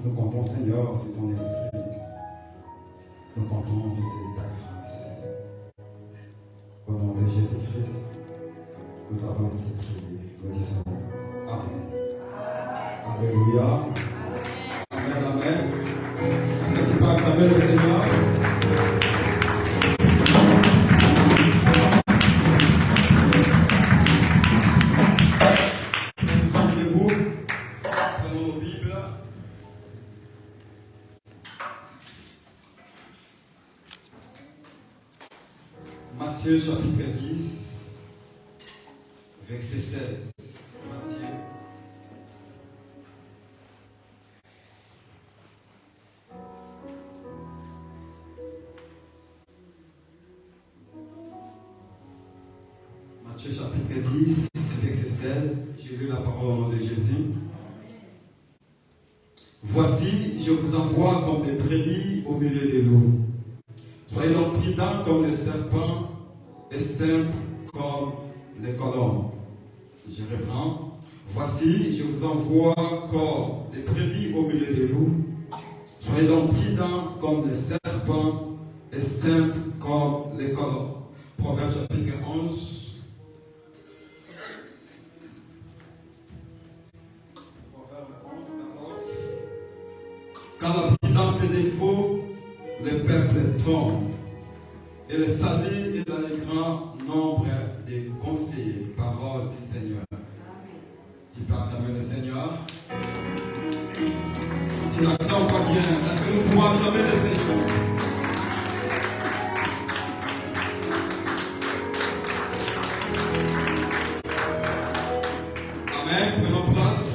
Nous comptons, Seigneur, c'est ton esprit. Nous comptons, c'est ta grâce. Au nom de Jésus-Christ, nous t'avons ainsi prié. Nous disons Amen. Alléluia. Amen, amen. Est-ce que tu peux acclamer le Seigneur? Matthieu chapitre 10, verset 16. Matthieu chapitre 10, verset 16. J'ai lu la parole au nom de Jésus. Voici, je vous envoie comme des brebis au milieu des loups. Soyez donc prudents comme les serpents et simples comme les colombes. Je reprends. Voici, je vous envoie comme des brebis au milieu des loups. Soyez donc prudents comme les serpents et simples comme les colombes. Proverbe chapitre 11. Proverbe 11, 14. Quand la prudence fait défaut, le peuple tombe, et le salut est dans le grand nombre des conseillers. Parole du Seigneur. Tu peux acclamer le Seigneur. Tu n'acclames pas bien. Est-ce que nous pouvons acclamer le Seigneur? Amen. Prenons place.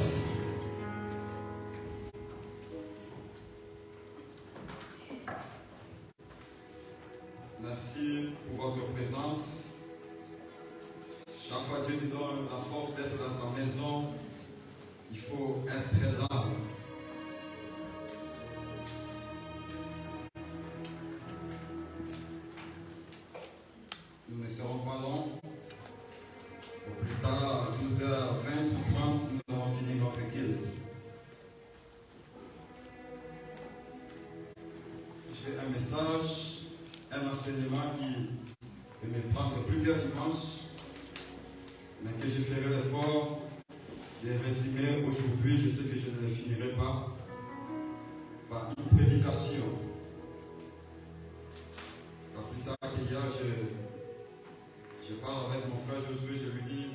Merci pour votre présence. Chaque fois que Dieu nous donne la force d'être dans sa maison, il faut être là. Nous ne serons pas longs. Au plus tard, à 12h20 ou 30, nous avons fini notre guilde. J'ai un message. Un enseignement qui peut me prendre plusieurs dimanches, mais que je ferai l'effort de résumer aujourd'hui. Je sais que je ne le finirai pas par une prédication. Pas plus tard qu'hier, je parle avec mon frère Josué, je lui dis,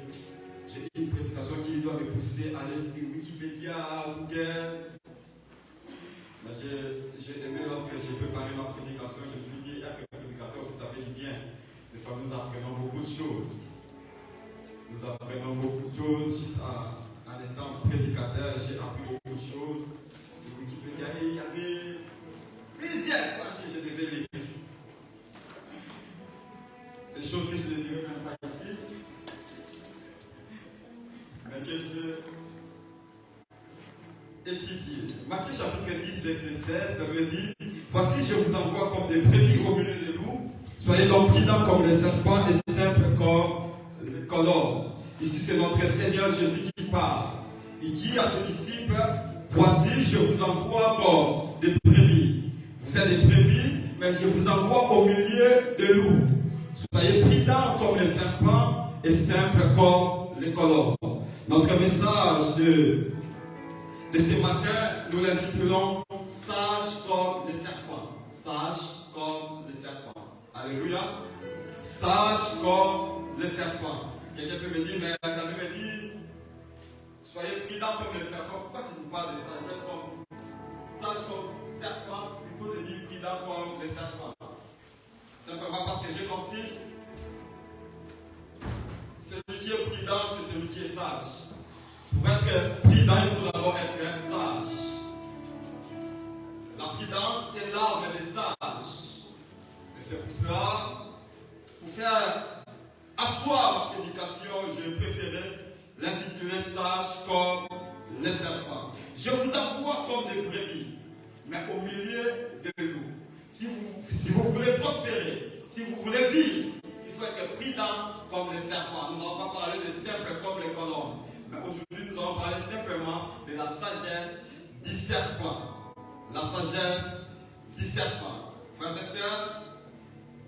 j'ai une prédication qui doit me pousser à l'esprit Wikipédia, Google. Mais j'ai aimé lorsque j'ai préparé ma prédication, je me suis dit, être prédicateur aussi, ça fait du bien. Des fois, nous apprenons beaucoup de choses. Nous apprenons beaucoup de choses juste en étant prédicateur. J'ai appris beaucoup de choses. Sur Wikipédia, il y avait plusieurs pages que je devais lire. Des choses que je ne dirai même pas ici. Mais que je étudier. Matthieu chapitre 10, verset 16, ça veut dire, voici, je vous envoie comme des brebis au milieu des loups. Soyez donc prudents comme les serpents et simples comme les colombes. Ici, c'est notre Seigneur Jésus qui parle. Il dit à ses disciples, voici, je vous envoie comme des brebis. Vous êtes des brebis, mais je vous envoie au milieu des loups. Soyez prudents comme les serpents et simples comme les colombes. Notre message de ce matin, nous l'intitulons Sage comme les serpents. Sage comme les serpents. Alléluia. Sage comme les serpents. Quelqu'un peut me dire, mais la Bible me dit, soyez prudents comme les serpents. Pourquoi tu nous parles de sagesse comme sage comme serpent plutôt de dire prudent comme les serpents? Simplement parce que j'ai compris, celui qui est prudent, c'est celui qui est sage. Pour être prudent, il faut d'abord être sage. prudence est l'arme des sages. Et c'est pour cela, pour faire asseoir ma prédication, j'ai préféré l'intituler sage comme les serpents. Je vous envoie comme des brebis, mais au milieu de loups. Si vous voulez prospérer, si vous voulez vivre, il faut être prudent comme les serpents. Nous n'allons pas parler de simples comme les colombes. Mais aujourd'hui, nous allons parler simplement de la sagesse du serpent. La sagesse du serpent. Frères et sœurs,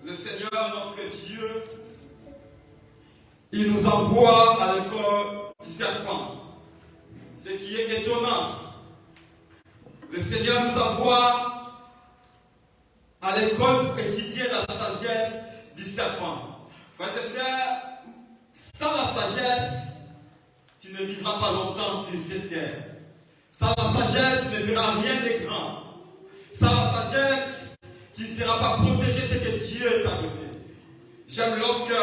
le Seigneur, notre Dieu, il nous envoie à l'école du serpent. Ce qui est étonnant, le Seigneur nous envoie à l'école pour étudier la sagesse du serpent. Frères et sœurs, sans la sagesse, tu ne vivras pas longtemps sur cette terre. Sans la sagesse, tu ne feras rien de grand. Sans la sagesse, tu ne seras pas protégé ce que Dieu t'a donné. J'aime lorsque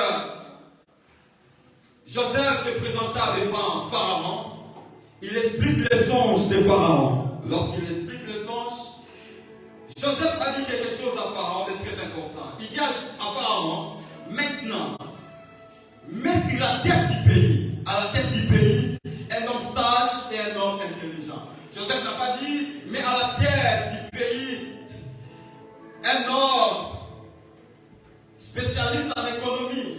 Joseph se présenta devant Pharaon, il explique les songes de Pharaon. Lorsqu'il explique le songe, Joseph a dit quelque chose à Pharaon de très important. Il dit à Pharaon, maintenant, mets sur la tête du pays, à la tête du pays, un homme sage et un homme intelligent. Joseph n'a pas dit, mais à la tête du pays, un homme spécialiste en économie,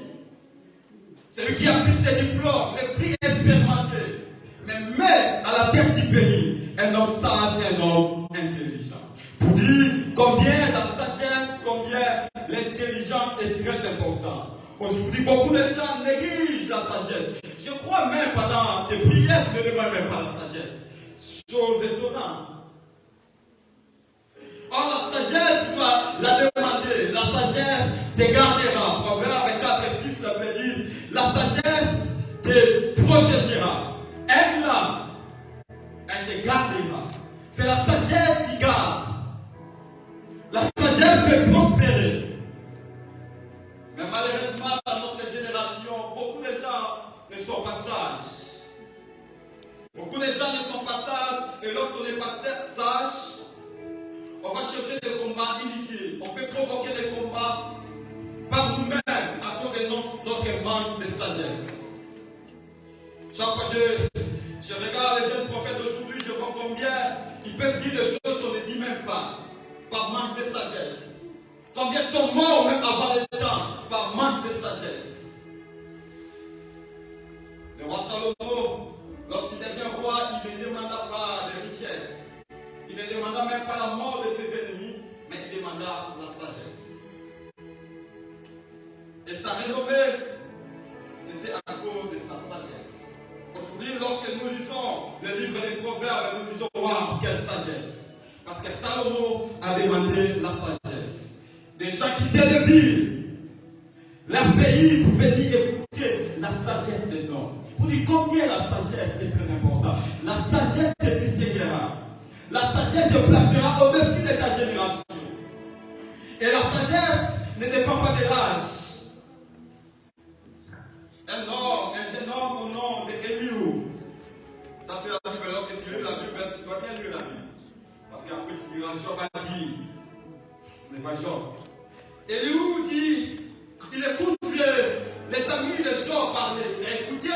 celui qui a plus de diplômes, le plus expérimenté, mais à la tête du pays, un homme sage et un homme intelligent. Pour dire combien la sagesse, combien l'intelligence est très importante. Aujourd'hui, beaucoup de gens négligent la sagesse. Je crois même pendant tes prières, tu ne demandes même pas la sagesse. Chose étonnante. Or, la sagesse, tu dois la demander. La sagesse te gardera. Proverbe 4 et 6, ça veut dire, la sagesse te protégera. Aime-la. Elle te gardera. C'est la sagesse qui garde. La sagesse fait prospérer. Mais malheureusement, dans notre génération, beaucoup de gens ne sont pas sages. Beaucoup de gens ne sont pas sages. Et lorsqu'on n'est pas sage, on va chercher des combats inutiles. On peut provoquer des combats par nous-mêmes à cause de notre manque de sagesse. Chaque fois que je regarde les jeunes prophètes d'aujourd'hui, je vois combien ils peuvent dire des choses qu'on ne dit même pas, par manque de sagesse. Combien sont morts même avant le temps, par manque de sagesse. Le roi Salomon, lorsqu'il devient roi, il ne demanda pas de richesse. Il ne demanda même pas la mort de ses ennemis, mais il demanda la sagesse. Et sa renommée, c'était à cause de sa sagesse. Aujourd'hui, lorsque nous lisons le livre des Proverbes, nous disons, waouh, quelle sagesse. Parce que Salomon a demandé la sagesse. Des gens quittaient les villes, leur pays, pour venir écouter la sagesse des hommes. Pour dire combien la sagesse est très importante. La sagesse te distinguera. La sagesse te placera au-dessus de ta génération. Et la sagesse ne dépend pas de l'âge. Un jeune homme au nom d'Eliou. Ça c'est la Bible. Lorsque tu lis la Bible, tu dois bien lire la Bible. Parce qu'après tu diras, Job a dit. Ce n'est pas Job. Eliou dit, il écoute les amis de Job parler. Il a écouté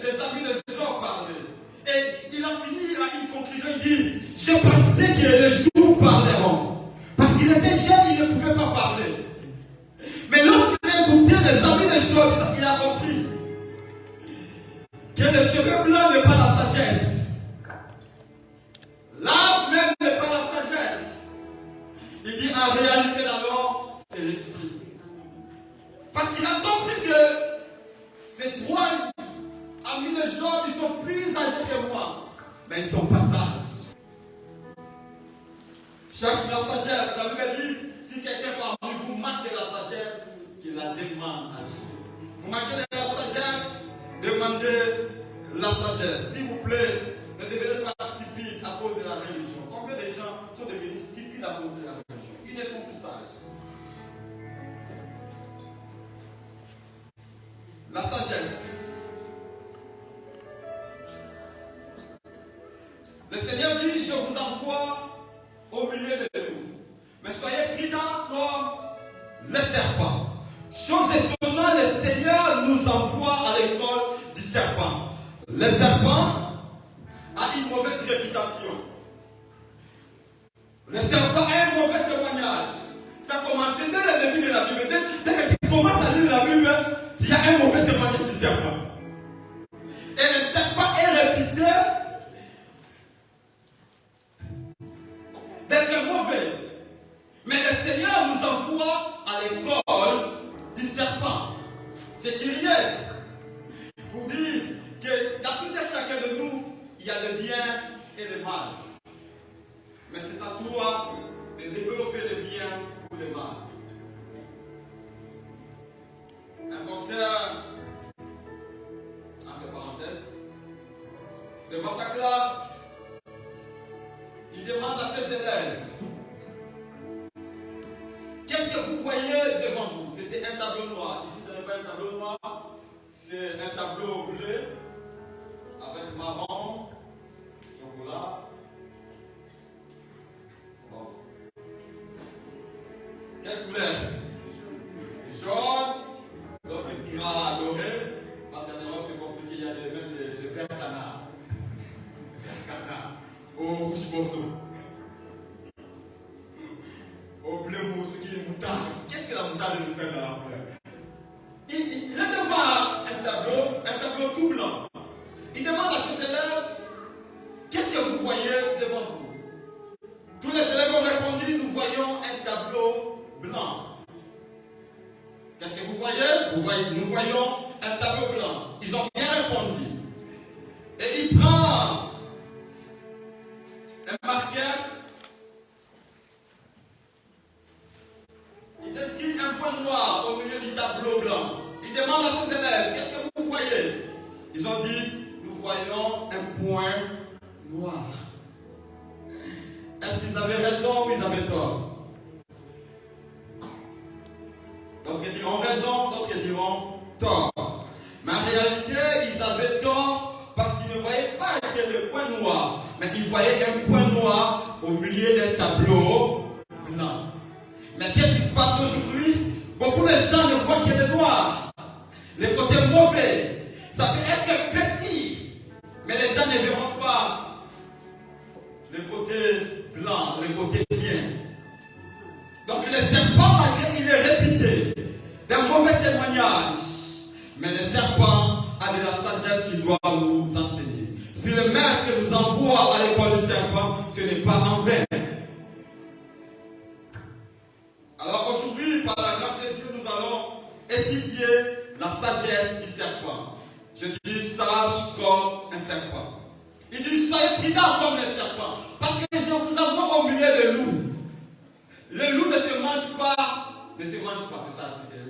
les amis de Job parler. Et il a fini à une conclusion. Il dit, je pensais que les jours parleront. Parce qu'il était jeune, il ne pouvait pas parler. Mais lorsqu'il a écouté les amis de Job, il a compris que les cheveux blancs n'est pas la sagesse. L'âge même n'est pas la sagesse. Il dit en réalité d'abord, c'est l'esprit. Parce qu'il a compris que ces trois amis de Job, ils sont plus âgés que moi. Mais ils ne sont pas sages. Cherche la sagesse. La Bible dit, si quelqu'un parmi vous manque de la sagesse, qu'il la demande à Dieu. Vous manquez de la sagesse, demandez la sagesse. S'il vous plaît, ne devenez pas stupide à cause de la religion. Combien de gens sont devenus stupides à cause de la religion? Ils ne sont plus sages. La sagesse. Le Seigneur dit, je vous envoie au milieu de nous. mais soyez prudents comme les serpents. Chose étonnante, le Seigneur nous envoie à l'école du serpent. Le serpent a une mauvaise réputation. Le serpent a un mauvais témoignage. Ça a commencé dès le début de la Bible. Dès que tu commences à lire la Bible, il y a un mauvais témoignage du serpent. Et le serpent est réputé d'être mauvais. Mais le Seigneur nous envoie à l'école du serpent. C'est qui est pour dire que dans tout et chacun de nous, il y a le bien et le mal. Mais c'est à toi de développer le bien ou le mal. Un professeur, entre parenthèses, devant sa classe, il demande à ses élèves: qu'est-ce que vous voyez devant vous? C'était un tableau noir. Ici, ce n'est pas un tableau noir, c'est un tableau bleu avec marron, chocolat. Bon. Quelle couleur? Jaune, d'autres dira doré, parce qu'en Europe c'est compliqué, il y a même des verts canards. Verts canards. Au rouge bordeaux. Au bleu mousse, qui est moutarde. Qu'est-ce que la moutarde nous fait dans la couleur? Il est devant un tableau tout blanc. Il demande à ses élèves: qu'est-ce que vous voyez devant vous? Tous les élèves ont répondu: nous voyons un tableau blanc. Qu'est-ce que vous voyez? Nous voyons un tableau blanc. Ils ont bien répondu. Et il prend un marqueur. Il dessine un point noir au milieu du tableau blanc. Il demande à ses élèves: qu'est-ce que vous voyez? Ils ont dit: nous voyons un point noir. Est-ce qu'ils avaient raison ou ils avaient tort? D'autres diront raison, d'autres diront tort. Mais en réalité, ils avaient tort parce qu'ils ne voyaient pas que le point noir, mais ils voyaient un point noir au milieu d'un tableau blanc. Mais qu'est-ce qui se passe aujourd'hui? Beaucoup de gens ne voient que le noir, le côté mauvais. Ça peut être petit, mais les gens ne verront pas le côté blanc, le côté bien. Donc le serpent, malgré il est réputé d'un mauvais témoignage, mais le serpent a de la sagesse qu'il doit nous enseigner. Si le maître nous envoie à l'école du serpent, ce n'est pas en vain. Alors aujourd'hui, par la grâce de Dieu, nous allons étudier la sagesse du serpent. Je dis sage comme un serpent. Il dit soyez prudents comme les serpents, parce que je vous envoie au milieu de loups. Le loup ne se mange pas, c'est ça, c'est que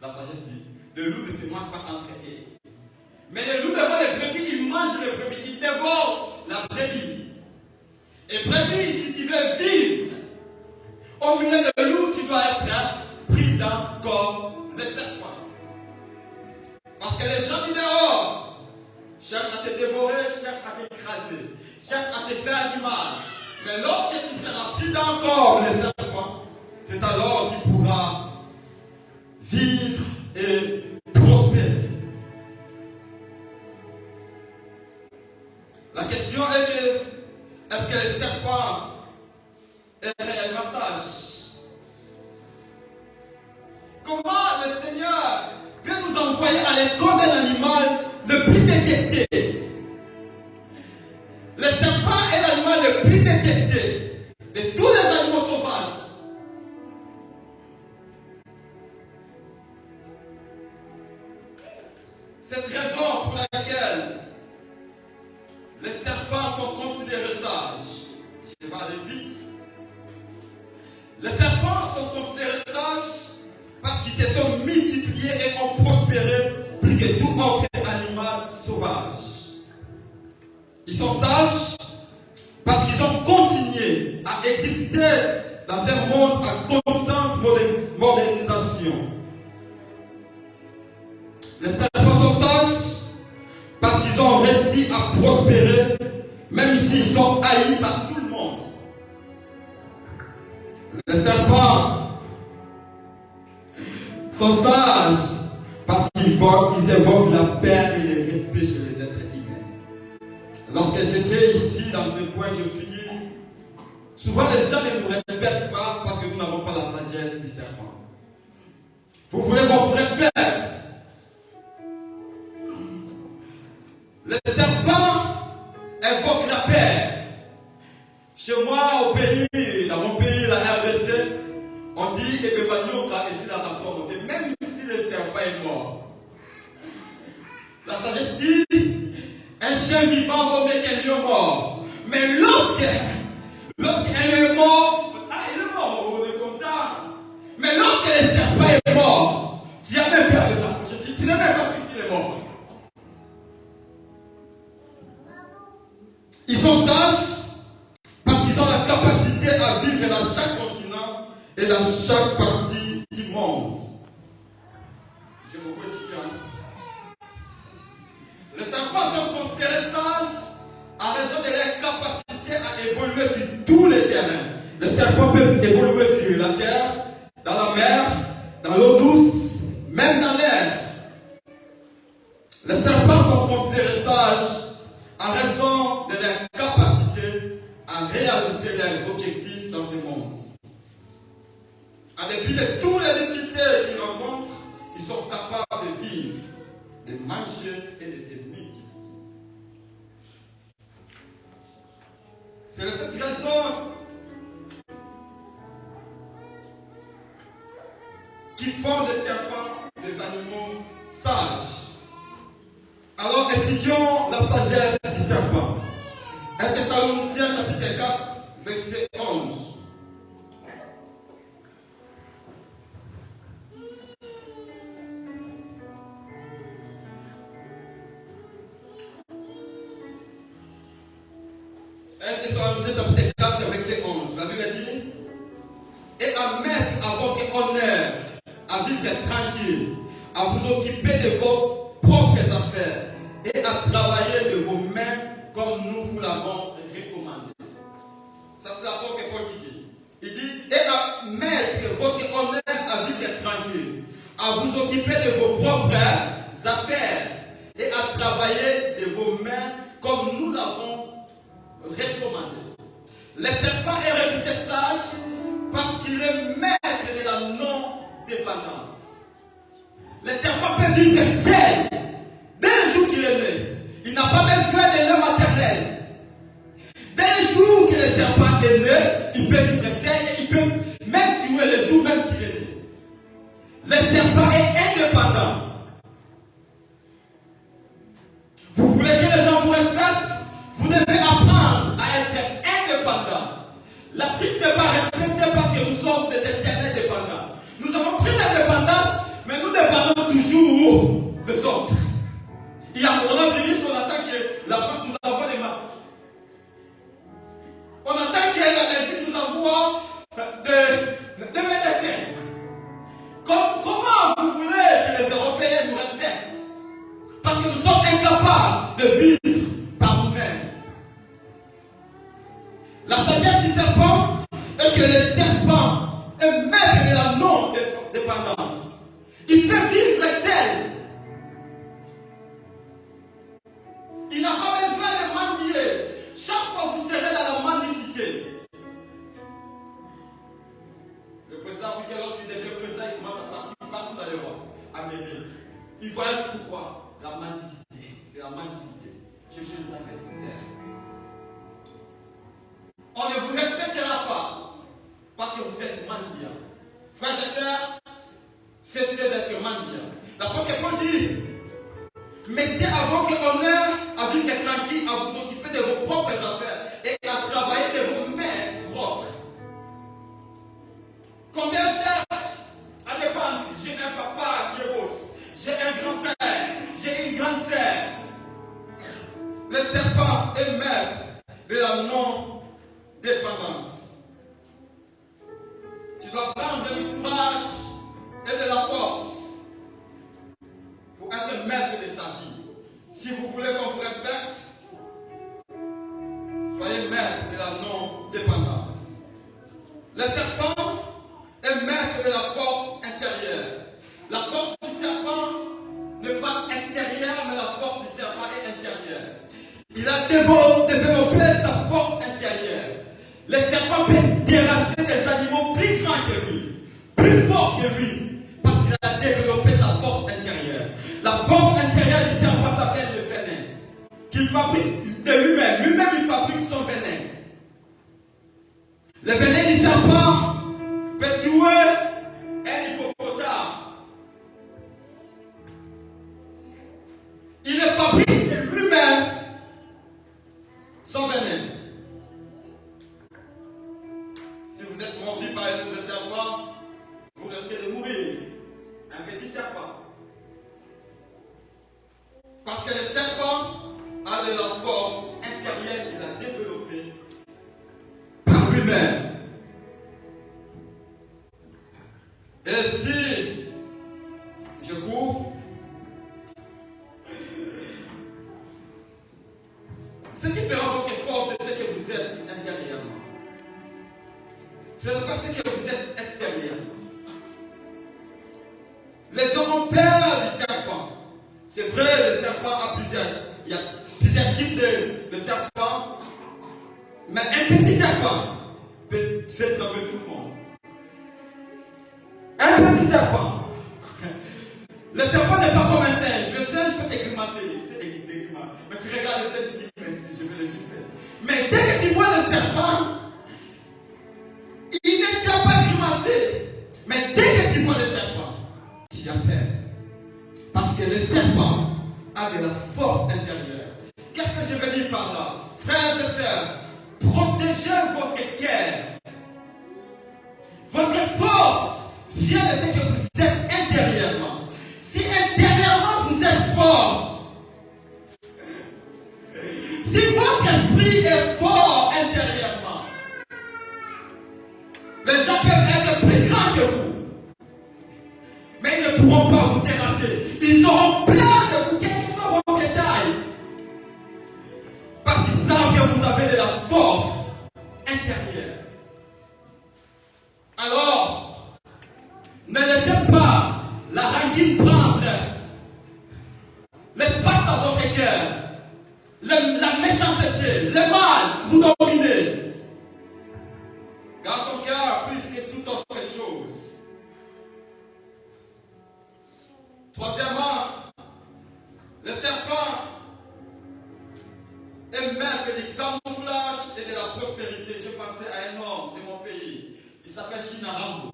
la sagesse dit. Le loup ne se mange pas entre eux. Mais le loup devant les brebis, il mange les brebis, il dévore la brebis. Et brebis, si tu veux vivre au milieu de loup, tu dois être prudent comme les serpents. Parce que les gens du dehors cherchent à te dévorer, cherchent à t'écraser, cherchent à te faire du mal. Mais lorsque tu seras prudent comme les serpents, c'est alors que tu pourras vivre et prospérer. La question est que, est-ce que le serpent est réellement sage? Comment le Seigneur peut nous envoyer à l'école d'un animal le plus détesté? Le serpent est l'animal le plus détesté de tous les animaux sauvages. Cette raison pour laquelle les serpents sont considérés sages. Je vais aller vite. Les serpents sont considérés sages parce qu'ils se sont multipliés et ont prospéré plus que tout autre animal sauvage. Ils sont sages parce qu'ils ont continué à exister dans un monde en constante modernisation. Les serpents sont sages parce qu'ils ont réussi à prospérer même s'ils sont haïs par tout le monde. Les serpents sont sages parce qu'ils évoquent la paix et le respect chez les êtres humains. Lorsque j'étais ici, dans ce coin, je me suis dit, souvent les gens ne nous respectent pas parce que nous n'avons pas la sagesse du serpent. Vous voulez qu'on vous respecte? Les serpents évoquent la paix. Chez moi, au pays, dans mon pays, la RDC, on dit Ebebanyoka ici dans la soirée. Même ici, le serpent est mort. La sagesse dit un chien vivant vaut mieux qu'un lion mort. Mais lorsqu'un lion est mort, il est mort, on est content. Mais lorsque le serpent est mort, tu as même peur de s'approcher. Tu n'as même pas ce qu'il est mort. Ils sont sages parce qu'ils ont la capacité à vivre dans chaque continent et dans chaque partie du monde. J'ai beaucoup étudié. Les serpents sont considérés sages à raison de leur capacité à évoluer sur tous les terrains. Les serpents peuvent évoluer sur la terre, dans la mer, dans l'eau douce, même dans l'air. Les serpents sont considérés sages à raison de leur capacité à réaliser leurs objectifs dans ce monde. En dépit de toutes les difficultés qu'ils rencontrent, ils sont capables de vivre, de manger et de se multiplier. C'est de cette raison qui font des serpents des animaux sages. Alors étudions la sagesse du serpent. 1 Thessaloniciens chapitre 4, verset 11. Thessaloniciens chapitre 4, verset 11. La Bible dit: et à mettre à votre honneur, à vivre tranquille, à vous occuper de vos propres affaires et à travailler de vos mains comme nous vous l'avons recommandé. Ça, c'est l'apôtre Paul qui dit. Il dit: et à mettre votre honneur à vivre tranquille, à vous occuper de vos propres affaires et à travailler de vos mains comme nous l'avons recommandé. Le serpent est réputé sage parce qu'il est maître de la non-dépendance. Le serpent peut vivre seul dès le jour qu'il est né. Il n'a pas besoin de lait maternel. Dès le jour que le serpent est né, il peut vivre seul et il peut même tuer le jour même qu'il est né. Le serpent est indépendant. Vous voulez que les gens vous respectent? Vous devez apprendre à être indépendant. L'Afrique n'est pas respectée parce que nous sommes des éternels dépendants. Nous avons pris l'indépendance, mais nous dépendons toujours des autres. Il y a un coronavirus, on attend que la France nous envoie des masques. On attend que la Belgique nous envoie des médecins. Comment vous voulez que les Européens nous respectent? Parce que nous sommes incapables de vivre par nous-mêmes. La sagesse du serpent est que le serpent est maître de la non-dépendance. Il peut vivre seul. Il n'a pas besoin de mendier. Chaque fois que vous serez dans la mendicité. Le président africain, lorsqu'il devient président, il commence à partir partout dans l'Europe, à m'aider. Il voyage pourquoi? La mendicité. C'est la mendicité. Cherchez les investisseurs. On ne vous respectera pas parce que vous êtes mendiants. Frères et sœurs, cessez d'être mendiants. L'apôtre Paul dit: mettez à votre honneur à vivre tranquille, à vous occuper de vos propres affaires et à travailler de vos mains propres. Combien cherchent à dépendre? J'ai un papa qui est boss, j'ai un grand frère, j'ai une grande sœur. Le serpent est maître de la non-dépendance. Tu dois prendre du courage et de la force pour être maître de sa vie. Si vous voulez qu'on vous respecte, soyez maître de la non-dépendance. Le serpent de la force intérieure. La force du serpent n'est pas extérieure, mais la force du serpent est intérieure. Il a développé sa force intérieure. Le serpent peut terrasser des animaux plus grands que lui, plus forts que lui, parce qu'il a développé sa force intérieure. La force intérieure du serpent s'appelle le venin, qu'il fabrique de lui-même. Lui-même, il fabrique son venin. Le venin du serpent peut tuer un hippopotame. Il le fabrique de lui-même son venin. Si vous êtes mordu par le serpent, vous risquez de mourir. Un petit serpent. Parce que le serpent a de la force intérieure qu'il a développée par lui-même. Et si je cours, ce qui fera votre force, c'est ce que vous êtes intérieurement. Ce n'est pas ce que vous êtes extérieurement. Les gens ont peur du serpent. C'est vrai, le serpent a il y a plusieurs types de serpents. Mais un petit serpent peut faire trembler tout le monde. Un petit serpent. Le serpent n'est pas comme un singe. Le singe peut te grimacer. Mais tu regardes le singe et tu dis, mais je vais le gifler. Mais dès que tu vois le serpent, il ne t'a pas grimacé. Mais dès que tu vois le serpent, tu as peur. Parce que le serpent a de la force intérieure. Qu'est-ce que je veux dire par là? Frères et sœurs, protégez votre cœur. Votre force vient de ce que vous êtes intérieurement. Si intérieurement vous êtes fort, si votre esprit est fort intérieurement, les gens peuvent être plus grands que vous, mais ils ne pourront pas vous terrasser. Ils auront plein de vous, quelle que soit votre taille, parce qu'ils savent que vous avez de la force intérieure. Alors, ne laissez pas la rancune prendre l'espace dans votre cœur. La méchanceté, le mal vous dominer. Garde ton cœur plus que toute autre chose. Troisièmement, le serpent est maître du camouflage et de la prospérité. Je pensais à un homme de mon pays. Il s'appelle Shinarambo.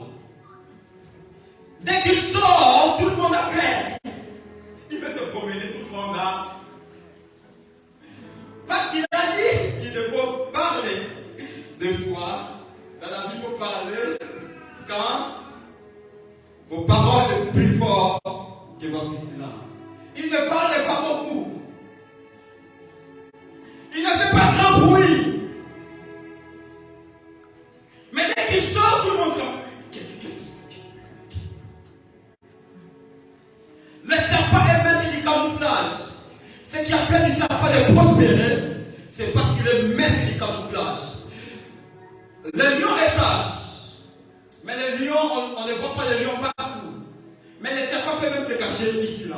Dès qu'il sort, tout le monde a peur. Il fait se promener, tout le monde a. Parce qu'il a dit qu'il ne faut parler deux fois. Dans la vie, il faut parler quand vos paroles sont plus fortes que votre silence. Il ne parle pas beaucoup. Il ne fait pas grand bruit. Mais dès qu'il sort, tout le monde comme. Le serpent est même du camouflage. Ce qui a fait du serpent de prospérer, c'est parce qu'il est maître du camouflage. Le lion est sage. Mais le lion, on ne voit pas le lion partout. Mais le serpent peut même se cacher ici, là.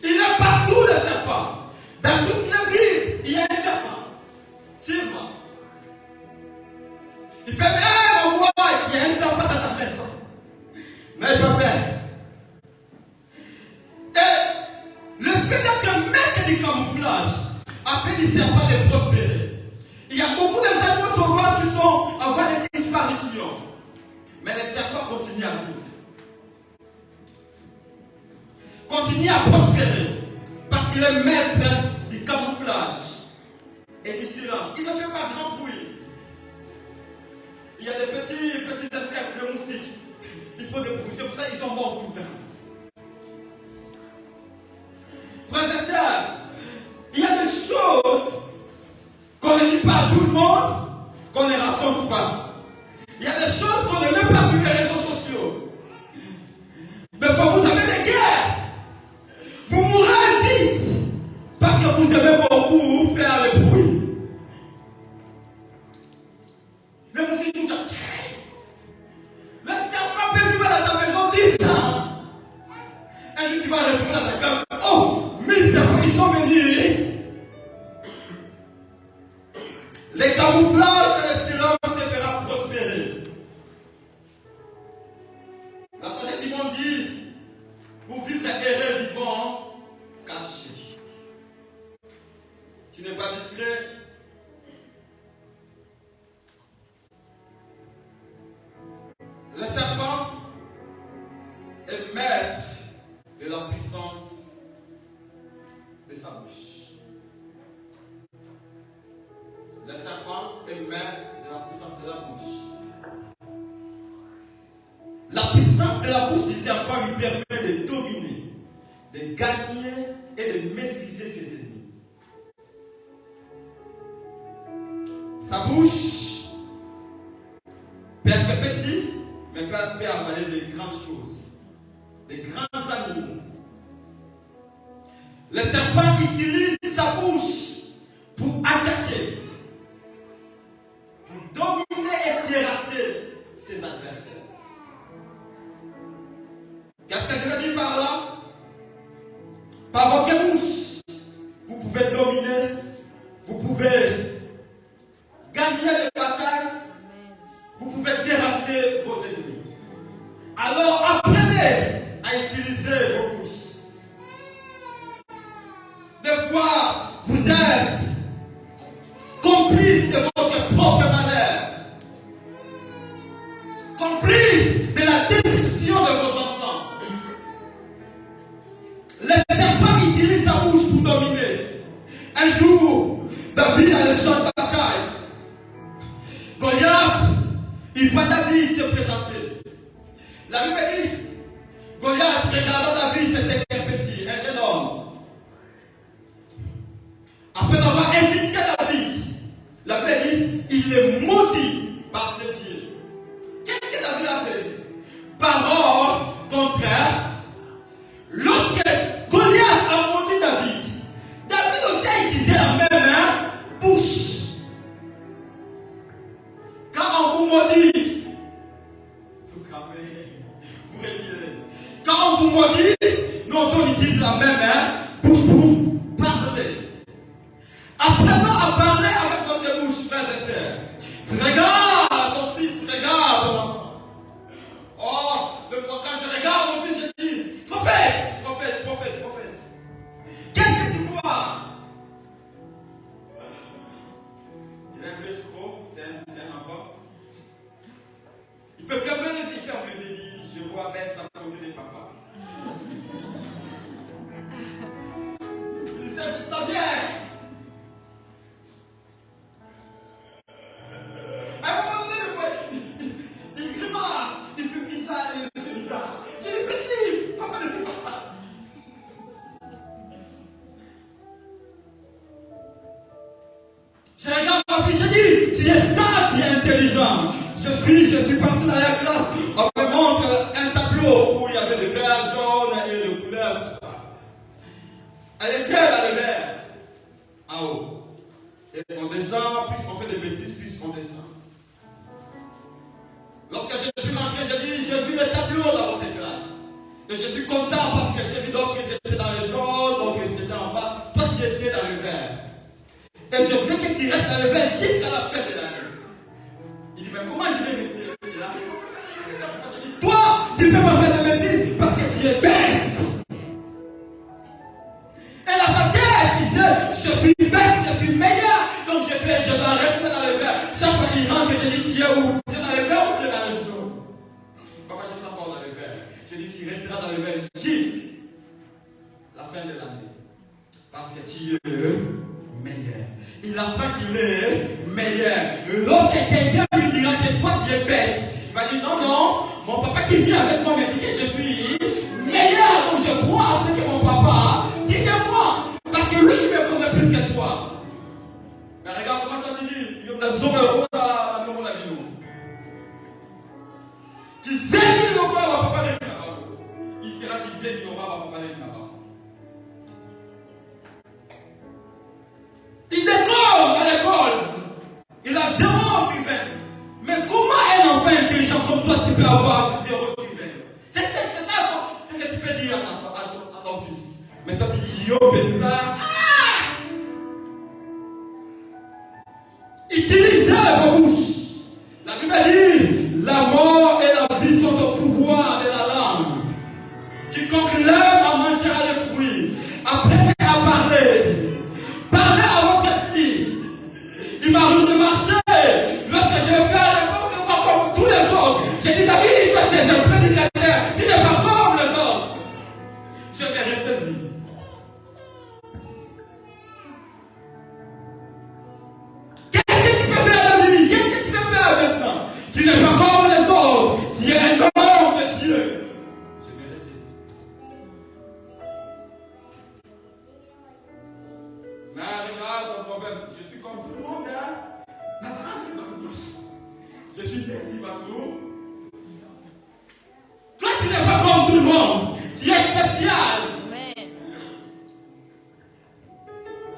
Il est partout, le serpent. Dans toutes les villes, il y a un serpent. Sûrement. Il peut même voir qu'il y a un serpent dans ta maison. N'ayez pas peur. Et le fait d'être maître du camouflage a fait du serpent de prospérer. Il y a beaucoup d'animaux sauvages qui sont en voie de disparition. Mais les serpents continuent à vivre. Continue à prospérer. Parce qu'il est maître du camouflage et du silence. Il ne fait pas grand bruit. Il y a des petits insectes, des moustiques. Il faut des bruits. C'est pour ça qu'ils sont morts tout le temps. Frères et sœurs, il y a des choses qu'on ne dit pas à tout le monde, qu'on ne raconte pas. Il y a des choses qu'on ne met pas sur les réseaux sociaux. Mais quand vous avez des guerres, vous mourrez vite parce que vous aimez beaucoup faire le bruit. Mais vous êtes tout Les camouflages et le silence te fera prospérer. La sagesse du monde dit, pour vivre errer vivant, caché. Tu n'es pas discret. Le serpent est maître de la puissance de sa bouche. Le serpent est maître de la puissance de la bouche. La puissance de la bouche du serpent lui permet de dominer, de gagner et de maîtriser ses ennemis. Sa bouche peut être petite, mais peut avaler de grandes choses, de grands animaux. Le serpent utilise sa bouche pour attaquer, pour dominer et terrasser ses adversaires. Qu'est-ce que je veux dire par là? Par votre bouche, vous pouvez dominer, vous pouvez gagner les batailles, vous pouvez terrasser vos ennemis. Alors apprenez à utiliser vos bouches. Des fois, vous êtes complice de votre propre malheur, complice de la destruction de vos enfants. Le serpent utilise sa bouche pour dominer. Un jour, David a le champ de bataille. Goliath, il voit David se présenter. La Bible dit, Goliath, regardant David, c'était un petit, un jeune homme. Après avoir insulté David, la Bible dit, il est maudit par ce Dieu. Qu'est-ce que David a fait? Parole contraire. Lorsque Goliath a maudit David, David aussi a utilisé la même bouche. Quand on vous maudit, vous cramez, vous reculez. Quand on vous maudit, nous on utilise la même bouche pour parler. Apprenons à parler avec notre bouche, frères et sœurs. Tu regardes ton fils, tu regardes ton enfant. Oh, le fois quand je regarde mon fils, je dis, prophète, prophète, prophète, prophète. Qu'est-ce que tu vois? Il est un peu escroc, c'est un enfant. Il peut fermer les yeux, il ferme les yeux, il dit, je vois Best à côté des papas. Ça vient. À un moment donné, des fois, il grimace, il fait bizarre, c'est bizarre. J'ai dit, petit, papa ne fait pas ça. Je regarde ma fille, je dis, tu es sage, tu es intelligent. Je suis parti dans la classe, on me montre un tableau où il y avait des verres jaunes et des couleurs, tout ça. Elle était dans le verre, en haut. Et on descend, puisqu'on fait des bêtises, puisqu'on descend. Lorsque je suis rentré, j'ai dit, j'ai vu le tableau dans votre classe. Et je suis content parce que j'ai vu d'autres qui étaient dans le jaune, d'autres qui étaient en bas. Toi, tu étais dans le vert. Et je veux que tu restes dans le vert jusqu'à la fin de l'année. Il dit, mais comment je vais rester là? Je dis, toi, tu peux me faire des bêtises parce que tu es bête. Et dans sa tête, il dit, je suis bête, je suis meilleur. Donc je dois rester dans le vert. Chaque fois qu'il rentre, je dis, tu es où? Tu es dans le vert ou tu es dans le jaune? Papa, je suis encore dans le vert. Je dis, tu resteras dans le vert jusqu'à la fin de l'année. Parce que tu es meilleur. Il apprend qu'il est meilleur. Lorsque quelqu'un lui dira que toi tu es bête, il va dire non, non, mon papa qui vit avec moi me dit que je suis meilleur. Donc je crois à ce que mon papa dit de moi. Parce que lui, il me connaît plus que toi. Mais regarde comment toi tu dis, il y a des hommes heureux à nous, la vie. Qui s'aiment encore à papa de là-bas. Il sera qui s'aime encore à papa de là-bas. Il décolle à l'école. Il a 0 sur 20. Mais comment un enfant intelligent comme toi, tu peux avoir 0 sur 20? C'est ça ce que tu peux dire à ton fils. Mais toi, tu dis, yo, Benza. Il ta bouche. La Bible dit, la mort et la vie sont au pouvoir de la langue. Quiconque l'aime à manger les fruits. Apprenez à parler. Parlez à votre vie. Il m'arrive de marcher. Lorsque je vais faire n'importe quoi comme tous les autres. J'ai dit, David, toi tu es un prédicateur. Tu n'es pas comme les autres. Je l'ai ressaisi. Qu'est-ce que tu peux faire, David? Qu'est-ce que tu peux faire maintenant? Tu n'es pas comme les autres. Tu es un homme de Dieu. Je l'ai ressaisi. Mais regarde ton problème. Je suis comme tout le monde. Hein? Je suis dédié à tout. Toi, tu n'es pas comme tout le monde. Tu es spécial. Amen.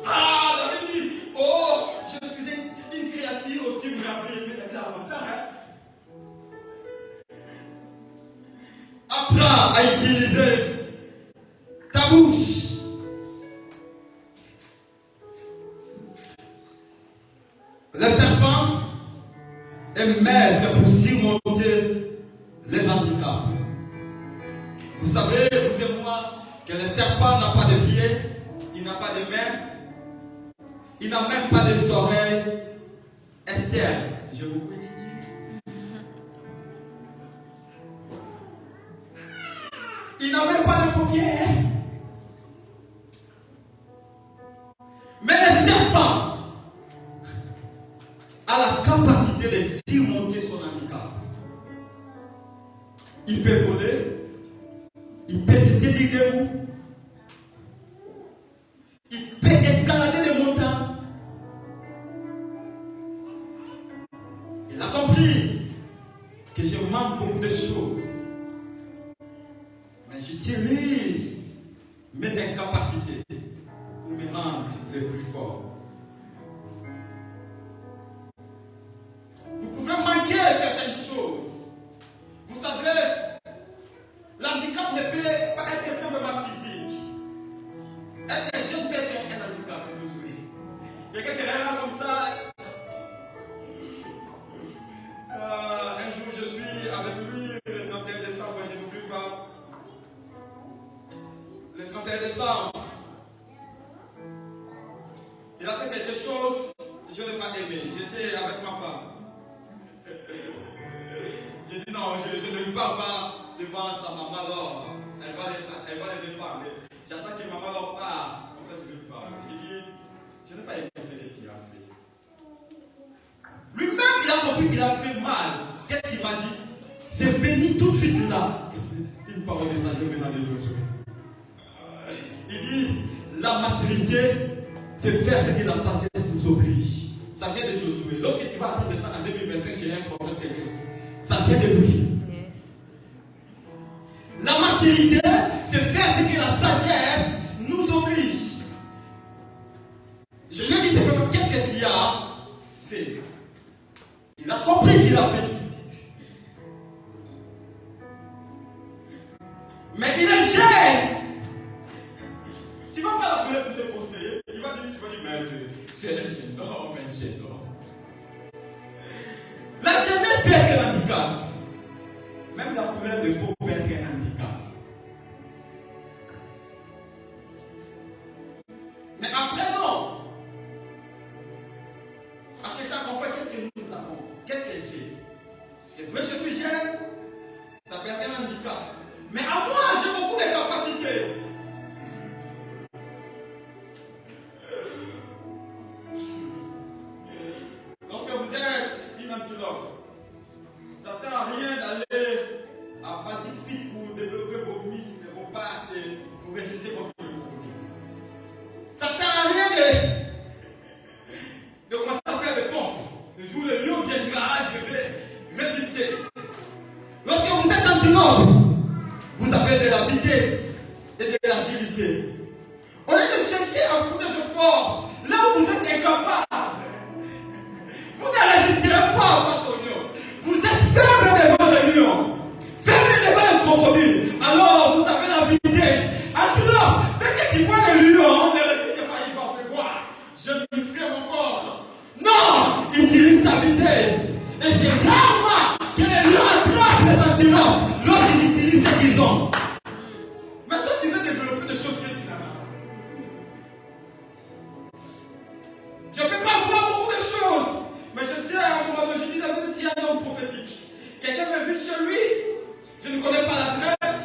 Ah, David dit, oh, je suis une créature aussi, vous l'avez aimé davantage. Apprends à utiliser ta bouche. Le serpent est maître pour surmonter les handicaps. Vous savez, vous et moi, que le serpent n'a pas de pieds, il n'a pas de mains, il n'a même pas des oreilles externes. Je vous ai dit. Il n'a même pas de paupières. Mais le serpent a la capacité de surmonter son handicap. Il peut voler, il peut se tenir debout, il peut escalader les montagnes. Il a compris que je manque beaucoup de choses. Mais j'utilise mes incapacités pour me rendre le plus fort. Vous pouvez manquer certaines choses. Vous savez, l'handicap ne peut pas être simplement physique. Être jeune peut être un handicap. Quelqu'un qui est là comme ça. Un jour, je suis avec lui le 31 décembre, je n'oublie pas. Le 31 décembre, il a fait quelque chose que je n'ai pas aimé. J'étais avec ma femme. J'ai dit non, je ne parle pas devant sa maman alors. Elle va les défendre. J'attends que maman leur parle. En fait, je ne parle. J'ai dit, je n'ai pas aimé ce que tu as fait. Lui-même, il a compris qu'il a fait mal. Qu'est-ce qu'il m'a dit? C'est venu tout de suite là. Une parole de sagesse venant de Josué. Il dit, la maturité, c'est faire ce que la sagesse nous oblige. Ça vient de Josué. Lorsque tu vas attendre ça en 2025 chez un prophète quelqu'un, ça vient de lui. Yes. La maturité, c'est faire ce que la sagesse nous oblige. Je lui ai dit simplement, qu'est-ce que tu as fait? Il a compris qu'il a fait. Mais il est jeune. Tu ne vas pas l'appeler pour te conseiller. Il va dire, tu vas dire, mais c'est un jeune homme, un jeune homme. La jeunesse peut être un handicap. Même la couleur de peau peut être un handicap. Mais apprenons à chercher à comprendre qu'est-ce que nous avons. Qu'est-ce que j'ai? C'est vrai, je suis jeune. Ça peut être un handicap. Mais à moi, j'ai beaucoup de capacités. Lorsque vous êtes une antilope, ça ne sert à rien d'aller à Basic Fit pour développer vos muscles, vos pattes, pour résister contre le crocodile. Ça ne sert à rien de commencer à faire des pompes. Le jour où le lion viendra, je vais résister. Lorsque vous êtes antilope, vous avez de la vitesse et de l'agilité. Au lieu de chercher à faire des efforts, là où vous êtes incapable, vous ne résisterez pas face au lion. Vous êtes faible devant le lion, faible devant le crocodile. Alors vous avez la vitesse. Antilope, dès que tu vois le lion, ne résistez pas, il va pleuvoir. Je muscler mon corps. Non, utilise ta vitesse. karma qui rattrape les sentiments lorsqu'ils utilisent ce qu'ils ont. Mais toi, tu veux développer des choses que tu n'as pas. Je ne peux pas voir beaucoup de choses. Mais je sais, à un moment donné, je dis la vérité, il y a un homme prophétique. Quelqu'un m'invite chez lui. Je ne connais pas l'adresse.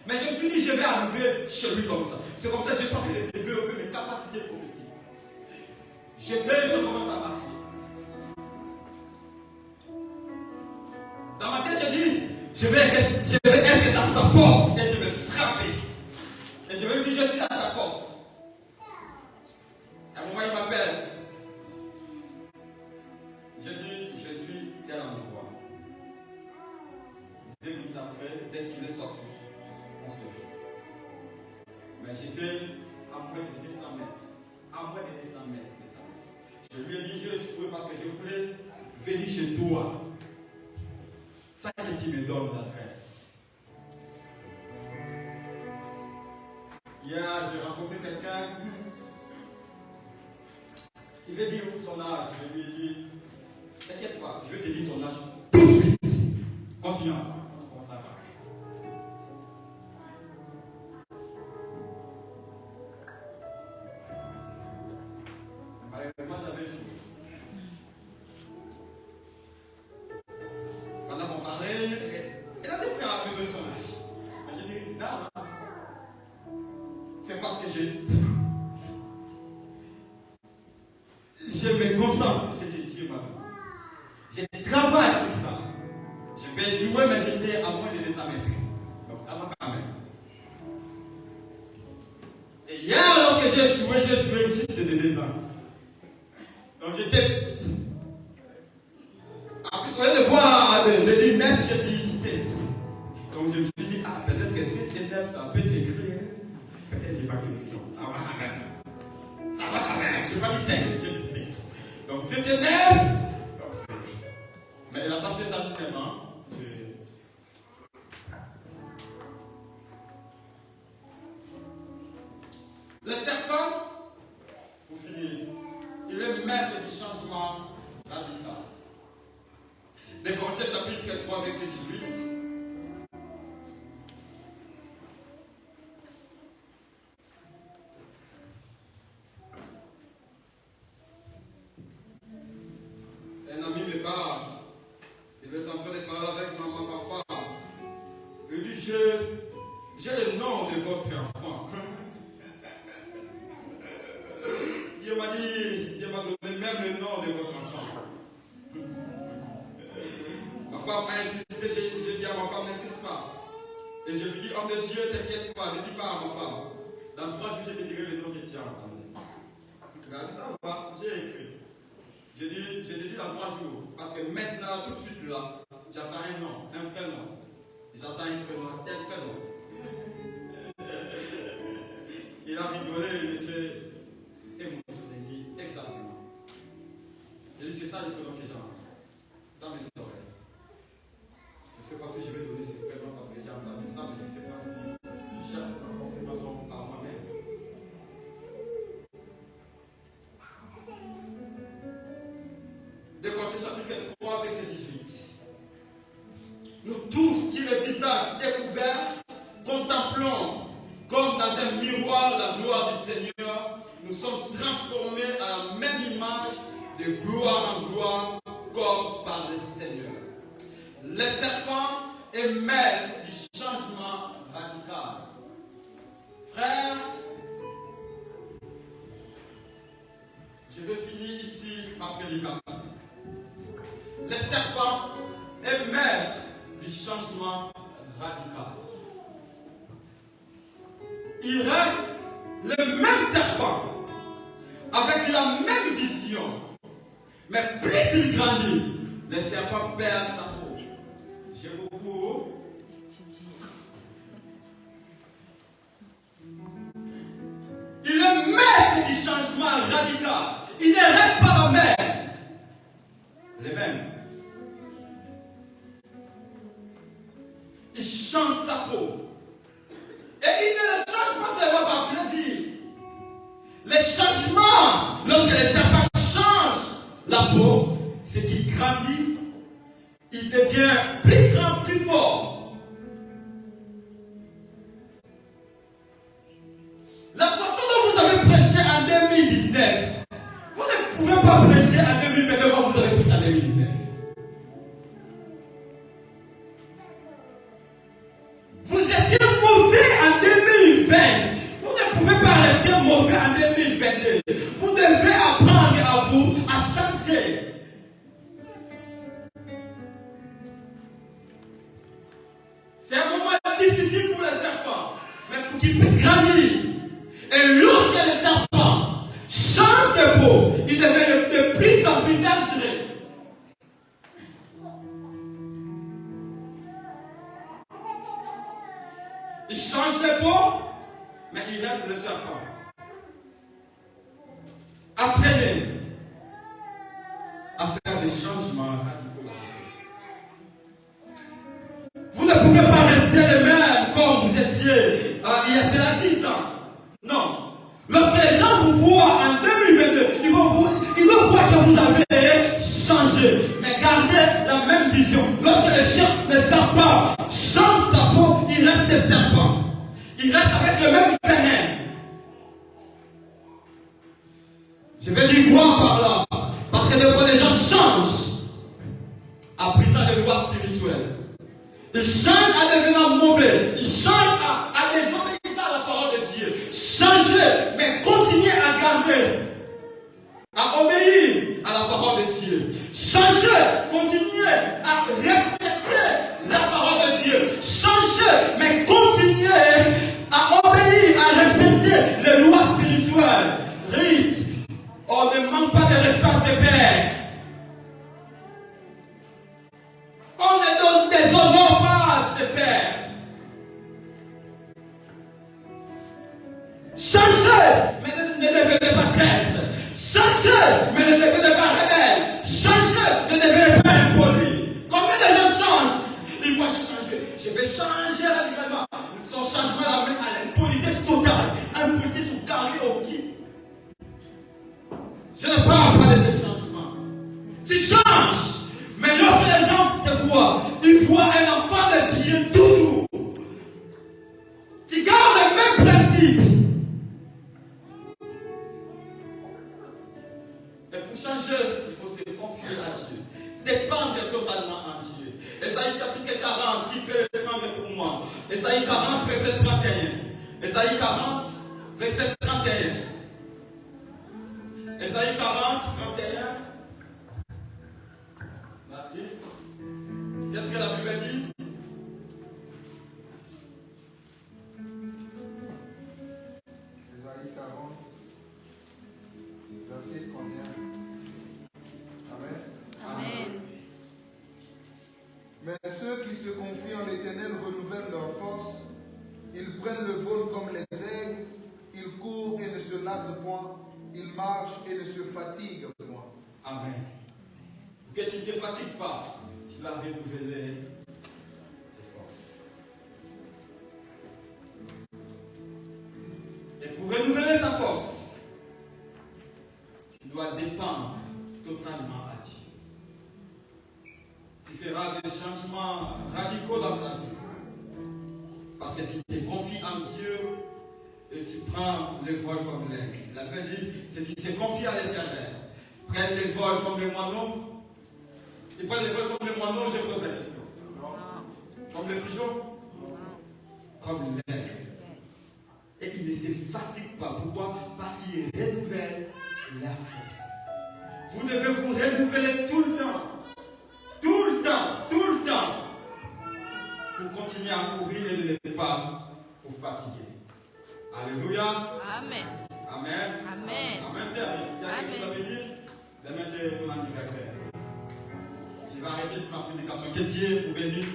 Mais je me suis dit, je vais arriver chez lui comme ça. C'est comme ça que j'ai starté de développer mes capacités prophétiques. Je commence à marcher. Dans ma tête, je dis, je vais être à sa porte et je vais frapper. Et je vais lui dire, je suis à ta porte. À un moment, il m'appelle. Je dis, je suis tel endroit. 2 minutes après, dès qu'il est sorti, on se fait. Mais j'étais à moins de 200 mètres. À moins de 200 mètres de sa maison. Je lui ai dit, je jouais parce que je voulais venir chez toi. Ça que tu me donnes l'adresse. Hier, j'ai rencontré quelqu'un qui veut dire son âge. Je lui ai dit, t'inquiète pas, je vais te dire ton âge tout de suite. Continuons. Comment ça va? Malheureusement, j'avais joué. Pendant qu'on parlait, elle a été prête à me donner son âge. Mais j'ai dit, non. C'est parce que je me concentre sur ce que Dieu m'a dit. Je travaille sur ça. Je vais jouer, mais j'étais à moins de 200 mètres. Donc ça va quand même. Et hier, lorsque j'ai joué juste de 2 ans. Donc j'étais. En plus, au lieu de voir de dire 9, j'ai dit 7. Donc je me suis dit, peut-être que 7 et 9, ça peut s'écrire. Peut-être que je n'ai pas compris. Ça va quand même. Ça va quand même. Je n'ai pas dit 5, j'ai dit 7. Donc c'était 9. Donc c'était. Mais il a passé dans tellement. Le serpent, pour finir, il est maître du changement radical. De Corinthiens chapitre 3, verset 18. Un ami me parle. Il est en train de parler avec ma femme. Il dit, j'ai le nom de votre enfant. Dieu m'a donné même le nom de votre enfant. Ma femme a insisté, j'ai dit à ma femme, n'insiste pas. Et je lui dis, homme de Dieu, t'inquiète pas, ne dis pas à ma femme. Dans 3 jours, je te dirai le nom que tu as entendu. Elle a dit, ça va, j'ai écrit. Je l'ai dit dans 3 jours. Parce que maintenant, tout de suite là, j'attends un nom, un prénom. J'attends un prénom, tel prénom. Il a rigolé, il était émotionné, exactement. J'ai dit, c'est ça le prénom que j'ai dans mes oreilles. Je ne sais pas si je vais donner ce prénom parce que j'ai entendu ça, mais je ne sais pas si je cherche la confirmation par moi-même. De Corinthiens chapitre 3, verset 18. Nous tous qui le visage découvert, contemplons comme dans un miroir la gloire du Seigneur, nous sommes transformés à la même image de gloire en gloire comme par le Seigneur. Le serpent est maître du changement radical. Frère, je vais finir ici ma prédication. Le serpent est maître du changement radical. Il reste le même serpent, avec la même vision. Mais plus il grandit, le serpent perd sa peau. J'ai beaucoup. Il est maître du changement radical. Il ne reste pas le même. Le même. Il change sa peau. Et il ne le change pas seulement par plaisir. Les changements, lorsque les serpents changent la peau, c'est qu'il grandit, il devient plus grand, plus fort. La façon dont vous avez prêché en 2019, vous ne pouvez pas prêcher en 2022 comme vous avez prêché en 2019. Vous étiez mauvais en 2020. Vous ne pouvez pas rester mauvais en 2022. Vous devez apprendre à vous à changer. C'est un moment difficile pour les serpents, mais pour qu'ils puissent grandir. Et lorsque les serpents changent de peau, ils deviennent de plus en plus dangereux. Ils changent de peau, mais il reste le serpent. Apprenez à faire des changements radicaux. Vous ne pouvez pas rester le même comme vous étiez il y a cela 10 ans. Non. Lorsque les gens vous voient en 2022, ils vont voir que vous avez changé. Mais gardez la même vision. Lorsque les serpents changent sa peau, il reste des serpents. Il reste avec le même venin. Je vais dire quoi par là? Parce que des fois les gens changent en brisant les lois spirituelles. Ils changent en devenant mauvais. Ils changent à désobéir à la parole de Dieu. Changez, mais continuez à garder, à obéir à la parole de Dieu. Changez, continuez à respecter la parole de Dieu. Changez, mais continuez à obéir, à respecter les lois spirituelles. Rite, on ne manque pas de respect à ses pères. On ne déshonore pas ses pères. Changez, mais ne devenez pas traître. Changez, mais ne devenez pas rebelle. Changez, ne devenez pas impoli. Combien de gens changent? Ils voient j'ai changé. Je vais changer radicalement. Son changement l'amène à l'impolitesse totale. Impolitesse ou carré au qui. Je ne parle pas de ces changements. Tu changes. Mais lorsque les gens te voient, ils voient un enfant de Dieu toujours. Tu gardes le même principe. Et pour changer, il faut se confier à Dieu. Dépendre totalement en Dieu. Ésaïe chapitre 40, qui peut dépendre pour moi? Ésaïe 40, verset 31. Ésaïe 40, verset 31. Ésaïe 40, 31. Merci. Qu'est-ce que la Bible dit? Ésaïe 40, verset 31. Amen. Amen. Mais ceux qui se confient en l'Éternel renouvellent leur force. Ils prennent le vol comme les aigles. Ils courent et ne se lassent point. Ils marchent et ne se fatiguent point. Amen. Que tu ne te fatigues pas, tu vas renouveler tes forces. Et pour renouveler ta force, tu dois dépendre totalement à Dieu. Tu feras des changements radicaux dans ta vie. Parce que tu te confies en Dieu et tu prends le vol comme l'aigle. La Bible dit, ceux qui se confient à l'Éternel prennent le vol comme les moineaux. Ils prennent le vol comme les moineaux, je pose la question. Comme les pigeons. Comme l'aigle. Et ils ne se fatiguent pas. Pourquoi? Parce qu'ils renouvellent leur force. Vous devez vous renouveler tout le temps. Tout le temps. Tout le temps. Pour continuer à courir et ne pas vous fatiguer. Alléluia. Amen. Amen. Amen. Amen, c'est tu as quelque chose à me dire? Demain, c'est ton anniversaire. Je vais arrêter ma prédication. Que Dieu vous bénisse.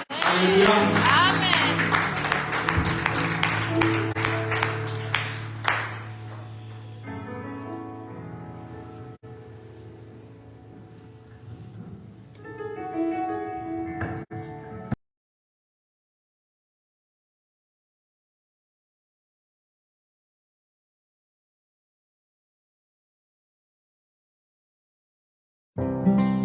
Alléluia. Amen. Amen.